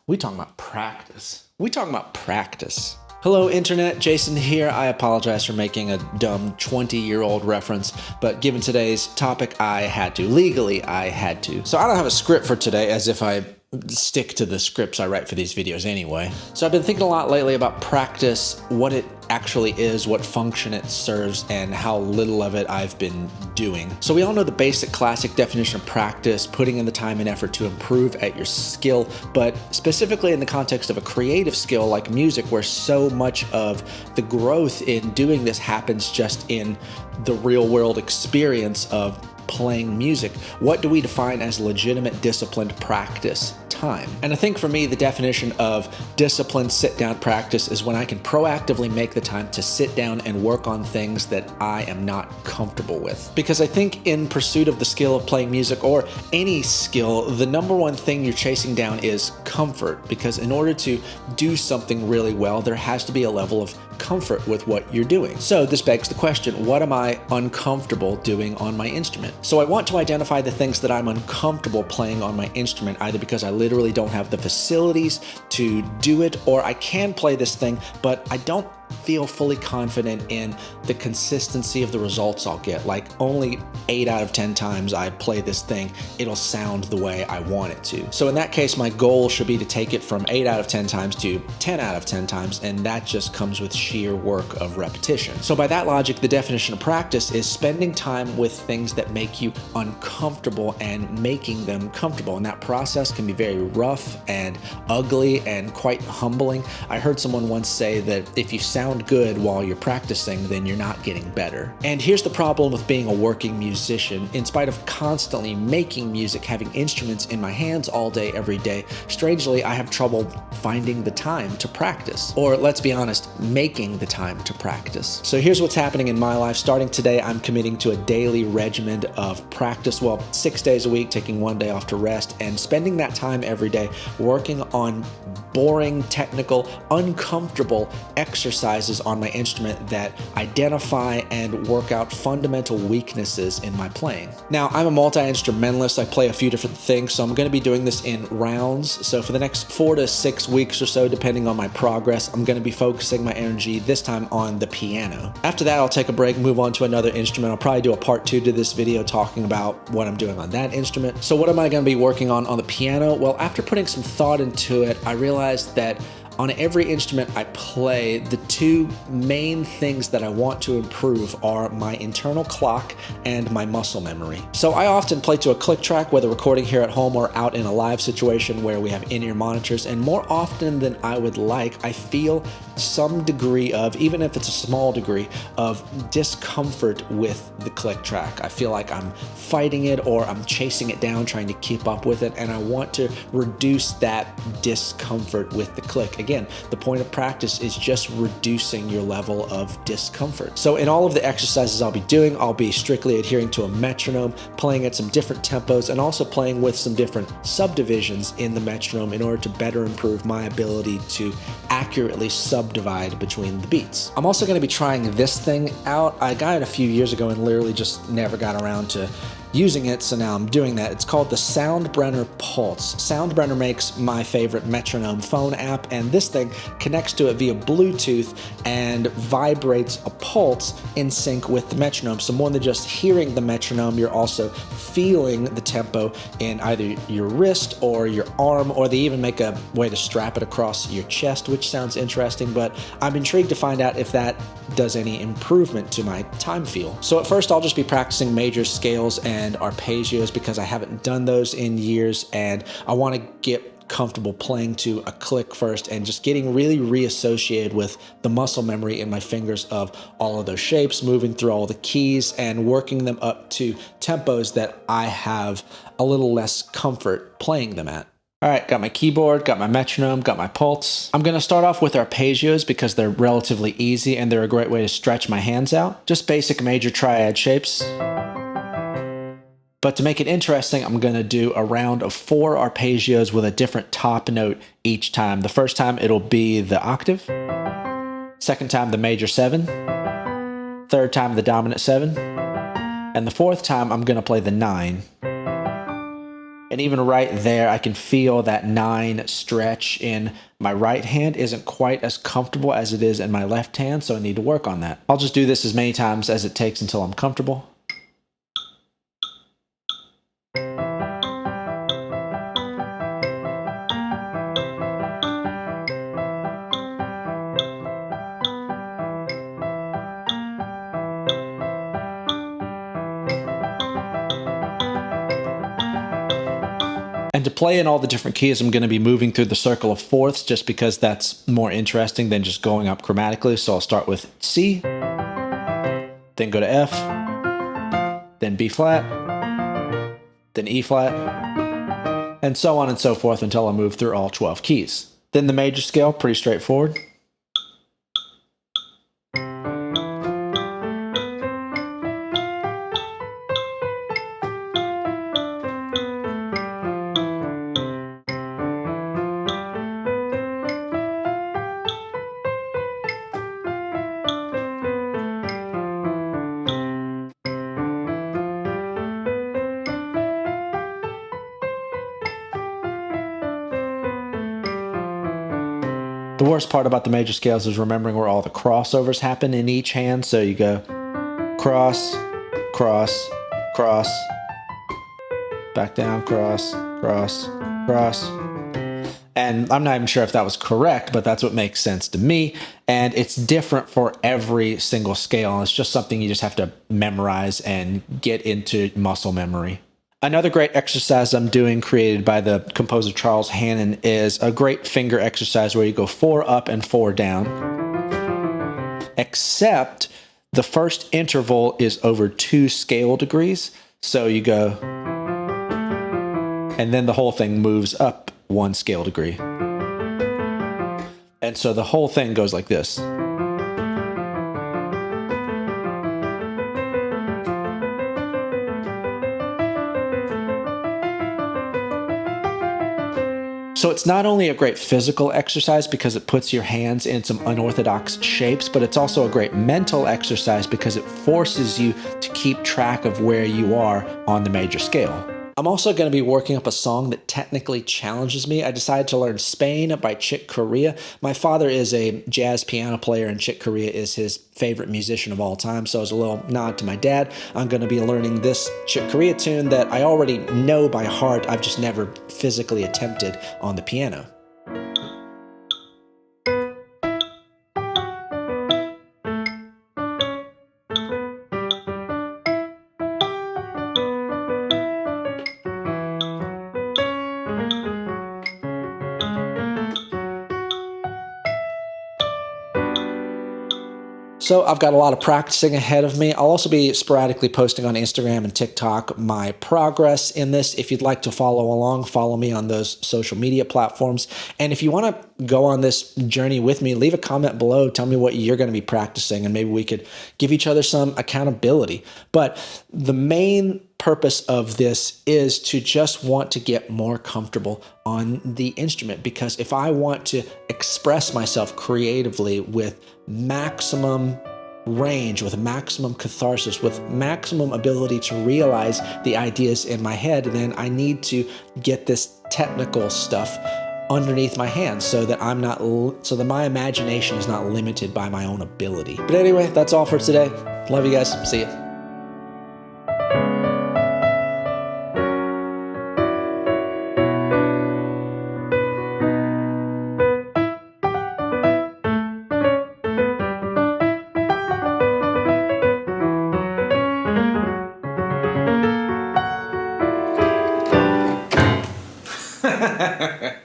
We talking about practice. We talking about practice. Hello, Internet. Jason here. I apologize for making a dumb 20-year-old reference, but given today's topic, I had to. Legally, I had to. So I don't have a script for today, as if I stick to the scripts I write for these videos anyway. So I've been thinking a lot lately about practice, what it actually is, what function it serves, and how little of it I've been doing. So we all know the basic classic definition of practice, putting in the time and effort to improve at your skill, but specifically in the context of a creative skill like music, where so much of the growth in doing this happens just in the real world experience of playing music. What do we define as legitimate disciplined practice time? And I think for me, the definition of disciplined sit-down practice is when I can proactively make the time to sit down and work on things that I am not comfortable with. Because I think in pursuit of the skill of playing music, or any skill, the number one thing you're chasing down is comfort. Because in order to do something really well, there has to be a level of comfort with what you're doing. So this begs the question, what am I uncomfortable doing on my instrument? So I want to identify the things that I'm uncomfortable playing on my instrument, either because I literally don't have the facilities to do it, or I can play this thing, but I don't feel fully confident in the consistency of the results I'll get. Like only 8 out of 10 times I play this thing, it'll sound the way I want it to. So in that case, my goal should be to take it from 8 out of 10 times to 10 out of 10 times, and that just comes with sheer work of repetition. So by that logic, the definition of practice is spending time with things that make you uncomfortable and making them comfortable. And that process can be very rough and ugly and quite humbling. I heard someone once say that if you sound good while you're practicing, then you're not getting better. And here's the problem with being a working musician. In spite of constantly making music, having instruments in my hands all day, every day, strangely, I have trouble finding the time to practice. Or let's be honest, making the time to practice. So here's what's happening in my life. Starting today, I'm committing to a daily regimen of practice. Well, 6 days a week, taking 1 day off to rest, and spending that time every day working on boring, technical, uncomfortable exercises on my instrument that identify and work out fundamental weaknesses in my playing. Now, I'm a multi-instrumentalist. I play a few different things, so I'm going to be doing this in rounds. So for the next 4 to 6 weeks or so, depending on my progress, I'm going to be focusing my energy this time on the piano. After that, I'll take a break, move on to another instrument. I'll probably do a part 2 to this video talking about what I'm doing on that instrument. So what am I going to be working on the piano? Well, after putting some thought into it, I realized that on every instrument I play, the two main things that I want to improve are my internal clock and my muscle memory. So I often play to a click track, whether recording here at home or out in a live situation where we have in-ear monitors, and more often than I would like, I feel some degree of, even if it's a small degree, of discomfort with the click track. I feel like I'm fighting it, or I'm chasing it down, trying to keep up with it, and I want to reduce that discomfort with the click. Again, the point of practice is just reducing your level of discomfort. So in all of the exercises I'll be doing, I'll be strictly adhering to a metronome, playing at some different tempos, and also playing with some different subdivisions in the metronome in order to better improve my ability to accurately subdivide between the beats. I'm also going to be trying this thing out. I got it a few years ago and literally just never got around to using it, so now I'm doing that. It's called the Soundbrenner Pulse. Soundbrenner makes my favorite metronome phone app, and this thing connects to it via Bluetooth and vibrates a pulse in sync with the metronome. So more than just hearing the metronome, you're also feeling the tempo in either your wrist or your arm, or they even make a way to strap it across your chest, which sounds interesting, but I'm intrigued to find out if that does any improvement to my time feel. So at first, I'll just be practicing major scales and arpeggios because I haven't done those in years, and I want to get comfortable playing to a click first and just getting really reassociated with the muscle memory in my fingers of all of those shapes, moving through all the keys and working them up to tempos that I have a little less comfort playing them at. All right, got my keyboard, got my metronome, got my pulse. I'm gonna start off with arpeggios because they're relatively easy and they're a great way to stretch my hands out. Just basic major triad shapes. But to make it interesting, I'm gonna do a round of 4 arpeggios with a different top note each time. The first time it'll be the octave, second time the major 7, third time the dominant 7, and the fourth time I'm gonna play the 9. And even right there, I can feel that 9 stretch in my right hand isn't quite as comfortable as it is in my left hand, so I need to work on that. I'll just do this as many times as it takes until I'm comfortable. And to play in all the different keys, I'm going to be moving through the circle of fourths just because that's more interesting than just going up chromatically. So I'll start with C, then go to F, then B flat, then E flat, and so on and so forth until I move through all 12 keys. Then the major scale, pretty straightforward. The worst part about the major scales is remembering where all the crossovers happen in each hand. So you go cross, cross, cross, back down, cross, cross, cross. And I'm not even sure if that was correct, but that's what makes sense to me. And it's different for every single scale. And it's just something you just have to memorize and get into muscle memory. Another great exercise I'm doing, created by the composer Charles Hannon, is a great finger exercise where you go 4 up and 4 down, except the first interval is over 2 scale degrees. So you go, and then the whole thing moves up 1 scale degree. And so the whole thing goes like this. So it's not only a great physical exercise because it puts your hands in some unorthodox shapes, but it's also a great mental exercise because it forces you to keep track of where you are on the major scale. I'm also going to be working up a song that technically challenges me. I decided to learn Spain by Chick Corea. My father is a jazz piano player, and Chick Corea is his favorite musician of all time, so as a little nod to my dad, I'm going to be learning this Chick Corea tune that I already know by heart. I've just never physically attempted on the piano. So I've got a lot of practicing ahead of me. I'll also be sporadically posting on Instagram and TikTok my progress in this. If you'd like to follow along, follow me on those social media platforms. And if you want to go on this journey with me, leave a comment below. Tell me what you're going to be practicing, and maybe we could give each other some accountability. But the main purpose of this is to just want to get more comfortable on the instrument, because if I want to express myself creatively with maximum range, with maximum catharsis, with maximum ability to realize the ideas in my head, then I need to get this technical stuff underneath my hands so that so that my imagination is not limited by my own ability. But anyway, that's all for today. Love you guys. See ya. Ha ha ha ha.